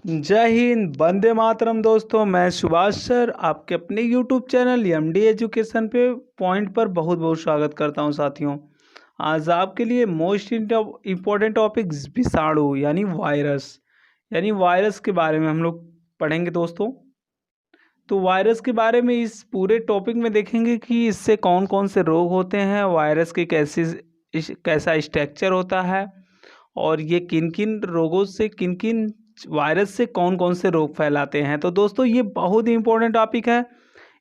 जय हिंद, वंदे मातरम। दोस्तों, मैं सुभाष सर आपके अपने यूट्यूब चैनल एमडी एजुकेशन पे पॉइंट पर बहुत बहुत स्वागत करता हूं। साथियों, आज आपके लिए मोस्ट इम्पोर्टेंट टॉपिक विषाणु यानी वायरस के बारे में हम लोग पढ़ेंगे। दोस्तों, तो वायरस के बारे में इस पूरे टॉपिक में देखेंगे कि इससे कौन कौन से रोग होते हैं, वायरस की कैसा स्ट्रक्चर होता है, और ये किन किन रोगों से, किन किन वायरस से कौन कौन से रोग फैलाते हैं। तो दोस्तों, ये बहुत ही इंपॉर्टेंट टॉपिक है।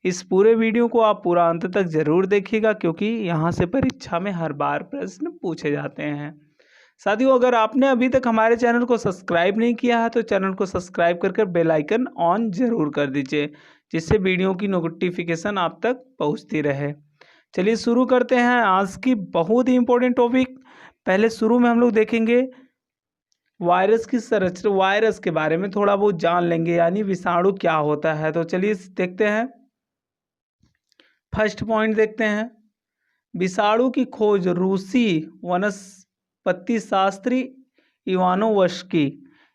इस पूरे वीडियो को आप पूरा अंत तक जरूर देखिएगा, क्योंकि यहाँ से परीक्षा में हर बार प्रश्न पूछे जाते हैं। साथियों, अगर आपने अभी तक हमारे चैनल को सब्सक्राइब नहीं किया है तो चैनल को सब्सक्राइब कर बेल आइकन ऑन जरूर कर दीजिए, जिससे वीडियो की नोटिफिकेशन आप तक पहुंचती रहे। चलिए शुरू करते हैं आज की बहुत ही इंपॉर्टेंट टॉपिक। पहले शुरू में हम लोग देखेंगे वायरस की संरचना, वायरस के बारे में थोड़ा बहुत जान लेंगे, यानी विषाणु क्या होता है। तो चलिए देखते हैं। फर्स्ट पॉइंट देखते हैं। विषाणु की खोज रूसी वनस्पति शास्त्री इवानोवस्की,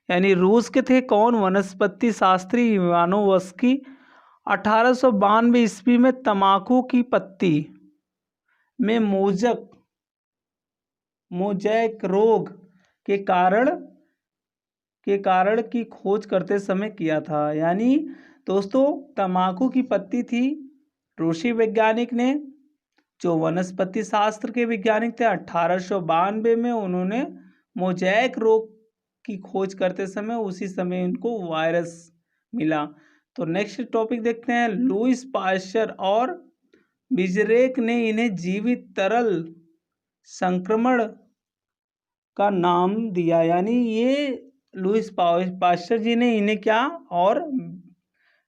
यानी रूस के थे कौन, वनस्पति शास्त्री इवानोवस्की 1892 ईस्वी में तंबाकू की पत्ती में मोजैक रोग के कारण की खोज करते समय किया था। यानी दोस्तों, तंबाकू की पत्ती थी, रूसी वैज्ञानिक ने, जो वनस्पति शास्त्र के वैज्ञानिक थे, 1892 में उन्होंने मोजैक रोग की खोज करते समय उसी समय इनको वायरस मिला। तो नेक्स्ट टॉपिक देखते हैं। लुईस पाश्चर और बिजरेक ने इन्हें जीवित तरल संक्रमण का नाम दिया। यानी ये लुईस पाश्चर जी ने इन्हें क्या, और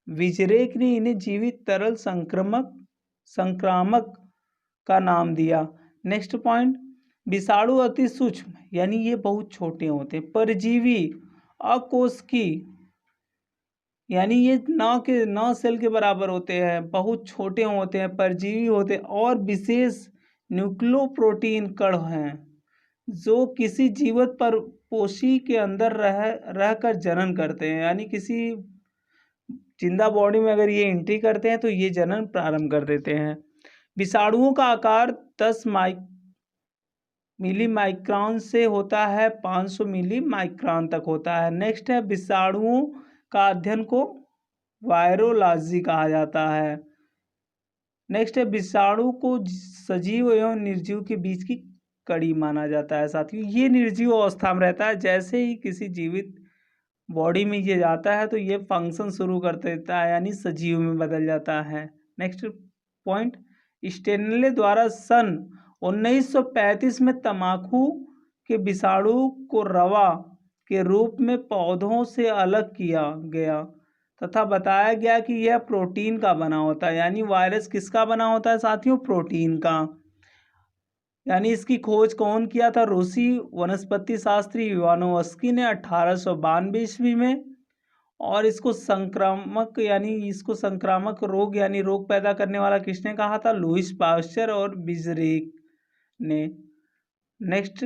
विजरेक ने इन्हें जीवित तरल संक्रामक का नाम दिया। नेक्स्ट पॉइंट, विषाणु अति सूक्ष्म, यानी ये बहुत छोटे होते हैं, परजीवी, अकोशिकी, यानी ये न सेल के बराबर होते हैं, बहुत छोटे होते हैं, परजीवी होते हैं, और विशेष न्यूक्लियोप्रोटीन कण हैं जो किसी जीवित पर पोषी के अंदर रहकर जनन करते हैं। यानी किसी जिंदा बॉडी में अगर ये एंट्री करते हैं तो ये जनन प्रारंभ कर देते हैं। विषाणुओं का आकार 10 मिली माइक्रोन से होता है, 500 मिली माइक्रोन तक होता है। नेक्स्ट है, विषाणुओं का अध्ययन को वायरोलॉजी कहा जाता है। नेक्स्ट है, विषाणु को सजीव एवं निर्जीव के बीच की कड़ी माना जाता है। साथियों, ये निर्जीव अवस्था में रहता है, जैसे ही किसी जीवित बॉडी में ये जाता है तो ये फंक्शन शुरू कर देता है, यानी सजीव में बदल जाता है। नेक्स्ट पॉइंट, स्टेनले द्वारा सन 1935 में तंबाकू के विषाणु को रवा के रूप में पौधों से अलग किया गया तथा बताया गया कि यह प्रोटीन का बना होता है। यानी वायरस किसका बना होता है साथियों, प्रोटीन का। यानी इसकी खोज कौन किया था, रूसी वनस्पति शास्त्री इवानोवस्की ने 1892 ईस्वी में। और इसको संक्रामक रोग यानी रोग पैदा करने वाला किसने कहा था, लुईस पाश्चर और बिजरेक ने। नेक्स्ट,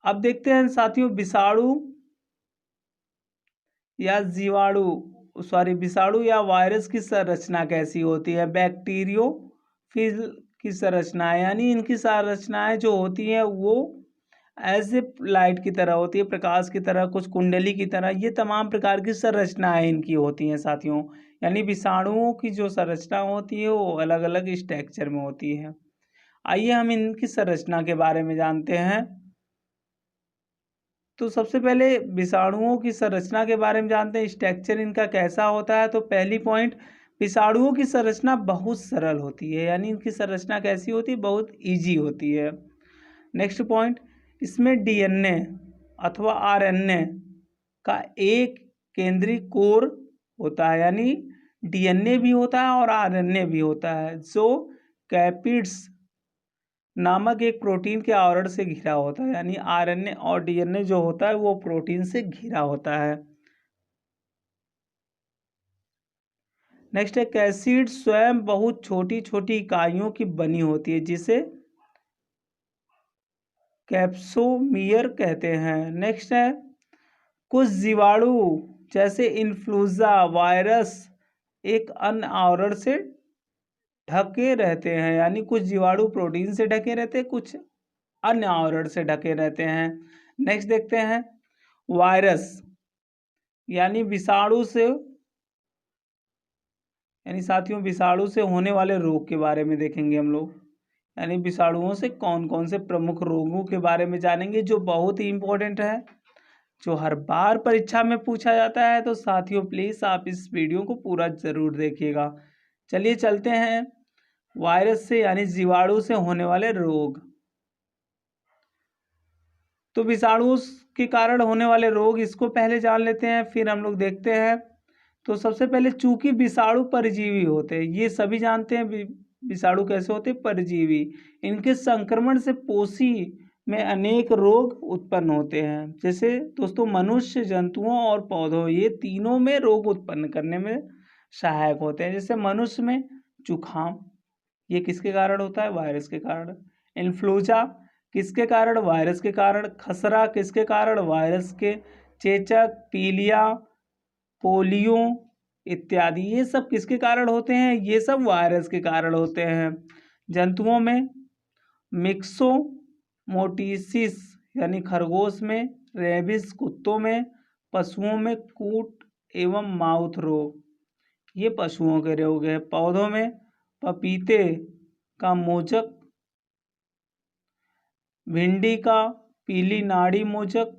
अब देखते हैं साथियों, विषाणु या वायरस की संरचना कैसी होती है। बैक्टीरियोफेज की संरचना, यानी इनकी संरचनाएं जो होती हैं वो एज ए लाइट की तरह होती है, प्रकाश की तरह, कुछ कुंडली की तरह। ये तमाम प्रकार की संरचनाएं इनकी होती हैं साथियों। यानी विषाणुओं की जो संरचना होती है वो अलग अलग स्ट्रक्चर में होती है। आइए हम इनकी संरचना के बारे में जानते हैं। तो सबसे पहले विषाणुओं की संरचना के बारे में जानते हैं, स्ट्रक्चर इनका कैसा होता है। तो पहली पॉइंट, विषाणुओं की संरचना बहुत सरल होती है, यानी इनकी संरचना कैसी होती है, बहुत इजी होती है। नेक्स्ट पॉइंट, इसमें डीएनए अथवा आरएनए का एक केंद्रीय कोर होता है, यानी डीएनए भी होता है और आरएनए भी होता है, जो कैपिड्स नामक एक प्रोटीन के आवरण से घिरा होता है। यानी आरएनए और डीएनए जो होता है वो प्रोटीन से घिरा होता है। नेक्स्ट है, कैप्सिड स्वयं बहुत छोटी छोटी इकाइयों की बनी होती है, जिसे कैप्सोमियर कहते हैं। नेक्स्ट है, कुछ जीवाणु जैसे इन्फ्लुएंजा वायरस एक अन्य आवरण से ढके रहते हैं, यानी कुछ जीवाणु प्रोटीन से ढके रहते हैं, कुछ अन्य आवरण से ढके रहते हैं। नेक्स्ट देखते हैं वायरस यानी विषाणु से, यानी साथियों विषाणु से होने वाले रोग के बारे में देखेंगे हम लोग, यानी विषाणुओं से कौन कौन से प्रमुख रोगों के बारे में जानेंगे, जो बहुत ही इंपॉर्टेंट है, जो हर बार परीक्षा में पूछा जाता है। तो साथियों प्लीज आप इस वीडियो को पूरा जरूर देखिएगा। चलिए चलते हैं वायरस से यानी जीवाणु से होने वाले रोग। तो विषाणु के कारण होने वाले रोग इसको पहले जान लेते हैं, फिर हम लोग देखते हैं। तो सबसे पहले चूंकि विषाणु परजीवी होते हैं, ये सभी जानते हैं विषाणु कैसे होते हैं, परजीवी। इनके संक्रमण से पोषी में अनेक रोग उत्पन्न होते हैं। जैसे दोस्तों मनुष्य, जंतुओं और पौधों, ये तीनों में रोग उत्पन्न करने में सहायक होते हैं। जैसे मनुष्य में जुखाम, ये किसके कारण होता है, वायरस के कारण। इन्फ्लुएंजा किसके कारण, वायरस के कारण। खसरा किसके कारण, वायरस के। चेचक, पीलिया, पोलियो इत्यादि, ये सब किसके कारण होते हैं, ये सब वायरस के कारण होते हैं। जंतुओं में मिक्सोमोटिसिस यानी खरगोश में, रेबिस कुत्तों में, पशुओं में कूट एवं माउथ रोग, ये पशुओं के रोग है। पौधों में पपीते का मोचक, भिंडी का पीली नाड़ी मोचक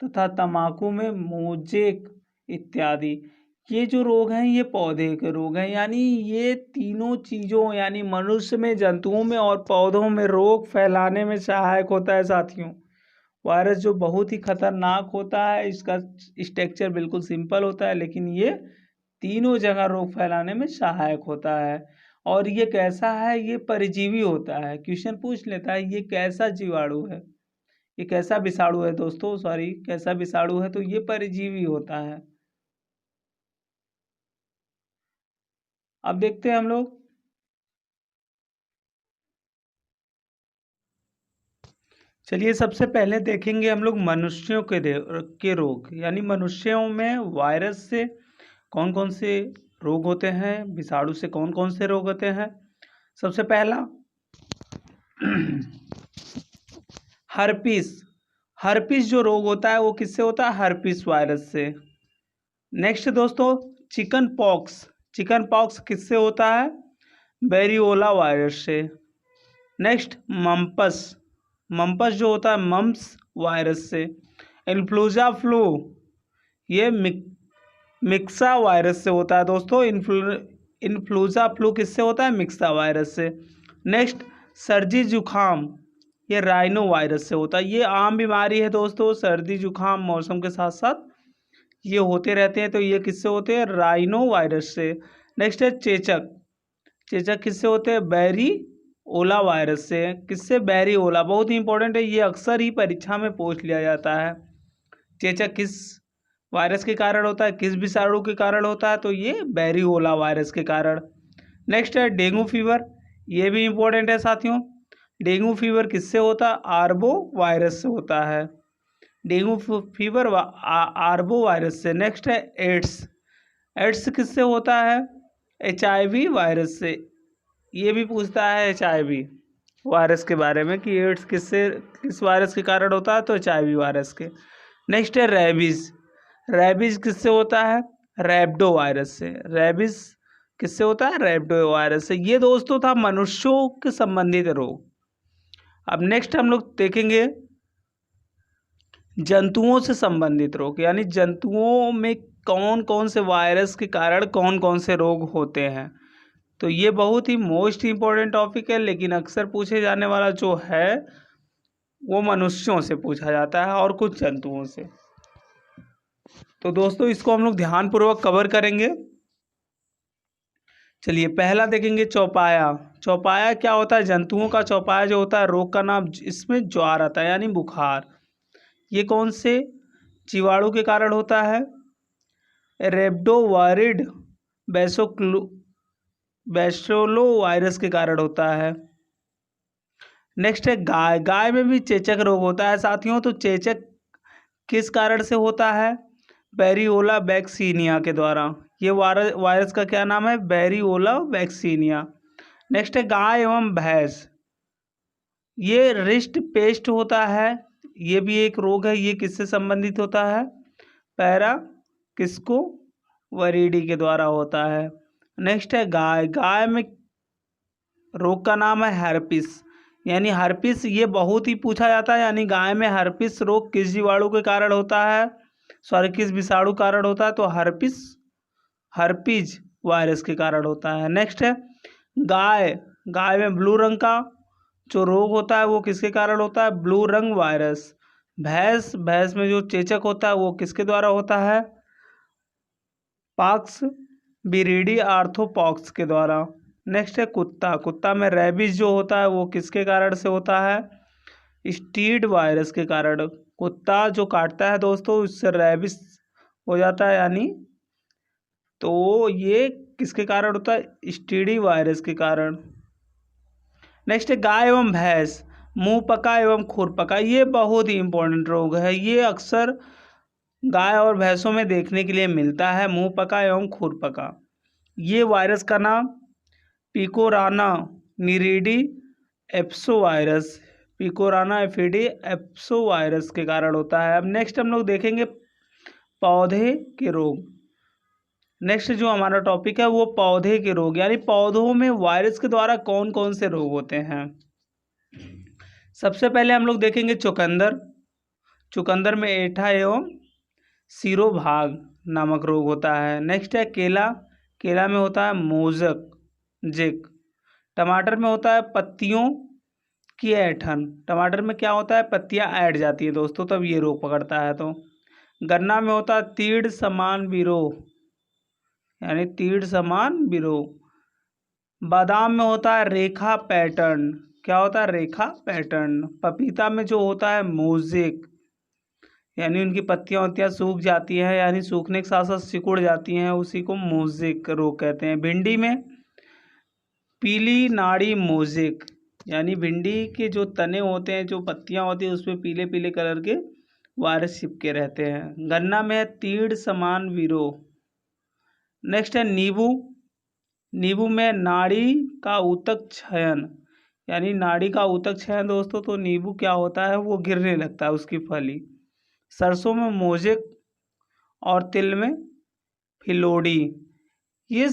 तथा तंबाकू में मोजेक इत्यादि, ये जो रोग हैं ये पौधे के रोग हैं। यानी ये तीनों चीज़ों यानी मनुष्य में, जंतुओं में और पौधों में रोग फैलाने में सहायक होता है साथियों। वायरस जो बहुत ही खतरनाक होता है, इसका स्ट्रक्चर बिल्कुल सिंपल होता है, लेकिन ये तीनों जगह रोग फैलाने में सहायक होता है। और ये कैसा है, ये परजीवी होता है। क्वेश्चन पूछ लेता है ये कैसा जीवाणु है, ये कैसा विषाणु है दोस्तों, सॉरी कैसा विषाणु है, तो ये परजीवी होता है। अब देखते हैं हम लोग, चलिए सबसे पहले देखेंगे हम लोग मनुष्यों के रोग, यानी मनुष्यों में वायरस से कौन कौन से रोग होते हैं, विषाणु से कौन कौन से रोग होते हैं। सबसे पहला हर्पीस। हर्पीस जो रोग होता है वो किससे होता है, हर्पीस वायरस से। नेक्स्ट दोस्तों चिकन पॉक्स। चिकन पॉक्स किससे होता है, वेरियोला वायरस से। Next mumps. मम्पस जो होता है मम्प्स वायरस से। इन्फ्लुएंजा फ्लू, ये मिक्सा वायरस से होता है दोस्तों। इन्फ्लुएंजा फ्लू किससे होता है, मिक्सा वायरस से। नेक्स्ट सर्दी जुखाम, ये राइनो वायरस से होता है। ये आम बीमारी है दोस्तों, सर्दी जुखाम मौसम के साथ साथ ये होते रहते हैं। तो ये किससे होते हैं, राइनो वायरस से। नेक्स्ट है चेचक। चेचक किससे होते हैं, बैरी ओला वायरस से। किससे, बैरी ओला, बहुत ही इंपॉर्टेंट है, ये अक्सर ही परीक्षा में पूछ लिया जाता है। चेचक किस वायरस के कारण होता है, किस विषाणु के कारण होता है, तो ये बैरी ओला वायरस के कारण। नेक्स्ट है डेंगू फीवर, ये भी इंपॉर्टेंट है साथियों। डेंगू फीवर किससे होता है, आर्बो वायरस से होता है। डेंगू फीवर आर्बो वायरस से। नेक्स्ट है एड्स। एड्स किससे होता है, HIV वायरस से। ये भी पूछता है HIV वायरस के बारे में कि एड्स किस वायरस के कारण होता है, तो HIV वायरस के। नेक्स्ट है रेबीज। रेबीज किससे होता है, रैबिडो वायरस से। रेबीज किससे होता है, रैबिडो वायरस से। ये दोस्तों था मनुष्यों के संबंधित रोग। अब नेक्स्ट हम लोग देखेंगे जंतुओं से संबंधित रोग, यानी जंतुओं में कौन कौन से वायरस के कारण कौन कौन से रोग होते हैं। तो ये बहुत ही मोस्ट इम्पॉर्टेंट टॉपिक है, लेकिन अक्सर पूछे जाने वाला जो है वो मनुष्यों से पूछा जाता है और कुछ जंतुओं से। तो दोस्तों इसको हम लोग ध्यानपूर्वक कवर करेंगे। चलिए पहला देखेंगे चौपाया। चौपाया क्या होता है, जंतुओं का चौपाया जो होता है, रोग का नाम, इसमें ज्वार आता है यानी बुखार। ये कौन से जीवाणु के कारण होता है, रेब्डोवायरिड बैसिलो वायरस के कारण होता है। नेक्स्ट है गाय। गाय में भी चेचक रोग होता है साथियों। तो चेचक किस कारण से होता है? वेरिओला वैक्सीनिया के द्वारा। ये वायरस का क्या नाम है? वेरिओला वैक्सीनिया। नेक्स्ट है गाय एवं भैंस, ये रिस्ट पेस्ट होता है, ये भी एक रोग है। ये किससे संबंधित होता है? पैरा किसको वरीडी के द्वारा होता है। नेक्स्ट है गाय में रोग का नाम है हर्पिस, यानी हर्पिस ये बहुत ही पूछा जाता है, यानी गाय में हर्पिस रोग किस जीवाणु के कारण होता है? सॉरी, किस विषाणु कारण होता है? तो हर्पिज वायरस के कारण होता है। नेक्स्ट है गाय में ब्लू रंग का जो रोग होता है वो किसके कारण होता है? ब्लू रंग वायरस। भैंस में जो चेचक होता है वो किसके द्वारा होता है? पॉक्स बिरिडी आर्थ्रोपॉक्स के द्वारा। नेक्स्ट है कुत्ता में रेबीज जो होता है वो किसके कारण से होता है? स्टीड वायरस के कारण। कुत्ता जो काटता है दोस्तों उससे रेबीज हो जाता है, यानी तो ये किसके कारण होता है? स्टीडी वायरस के कारण। नेक्स्ट है गाय एवं भैंस, मुंह पका एवं खुर पका, ये बहुत ही इंपॉर्टेंट रोग है। ये अक्सर गाय और भैंसों में देखने के लिए मिलता है, मुंह पका एवं खुर पका। ये वायरस का नाम पिकोराना निरीडी एप्सो वायरस, पिकोराना एफिडी एप्सो वायरस के कारण होता है। अब नेक्स्ट हम लोग देखेंगे पौधे के रोग। नेक्स्ट जो हमारा टॉपिक है वो पौधे के रोग, यानी पौधों में वायरस के द्वारा कौन कौन से रोग होते हैं। सबसे पहले हम लोग देखेंगे चुकंदर में ऐठा एवं सिरोभाग नामक रोग होता है। नेक्स्ट है केला में होता है मोज़ेक। टमाटर में होता है पत्तियों की ऐंठन, टमाटर में क्या होता है? पत्तियां ऐंठ जाती हैं दोस्तों, तब ये रोग पकड़ता है। तो गन्ना में होता है तीड़ समान विरोह, यानी तीड़ समान विरोह। बादाम में होता है रेखा पैटर्न, क्या होता है? रेखा पैटर्न। पपीता में जो होता है मोज़ेक, यानी उनकी पत्तियां सूख जाती हैं, यानी सूखने के साथ साथ सिकुड़ जाती हैं, उसी को मोज़ेक रोग कहते हैं। भिंडी में पीली नाड़ी मोज़ेक, यानी भिंडी के जो तने होते हैं, जो पत्तियां होती हैं उसमें पीले पीले कलर के वायरस चिपके रहते हैं। गन्ना में है तीड़ समान विरोह। नेक्स्ट है नींबू में नाड़ी का ऊतक क्षयन, यानी नाड़ी का ऊतक क्षयन दोस्तों, तो नींबू क्या होता है? वो गिरने लगता है उसकी फली। सरसों में मोज़ेक और तिल में फिलोडी। ये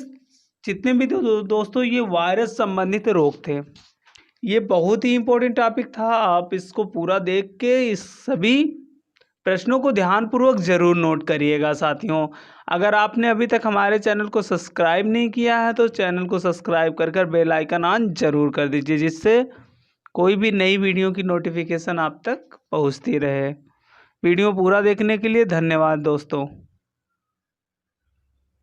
जितने भी दोस्तों ये वायरस संबंधित रोग थे। ये बहुत ही इम्पोर्टेंट टॉपिक था, आप इसको पूरा देख के इस सभी प्रश्नों को ध्यानपूर्वक जरूर नोट करिएगा साथियों। अगर आपने अभी तक हमारे चैनल को सब्सक्राइब नहीं किया है तो चैनल को सब्सक्राइब कर बेल आइकन ऑन जरूर कर दीजिए, जिससे कोई भी नई वीडियो की नोटिफिकेशन आप तक पहुंचती रहे। वीडियो पूरा देखने के लिए धन्यवाद दोस्तों।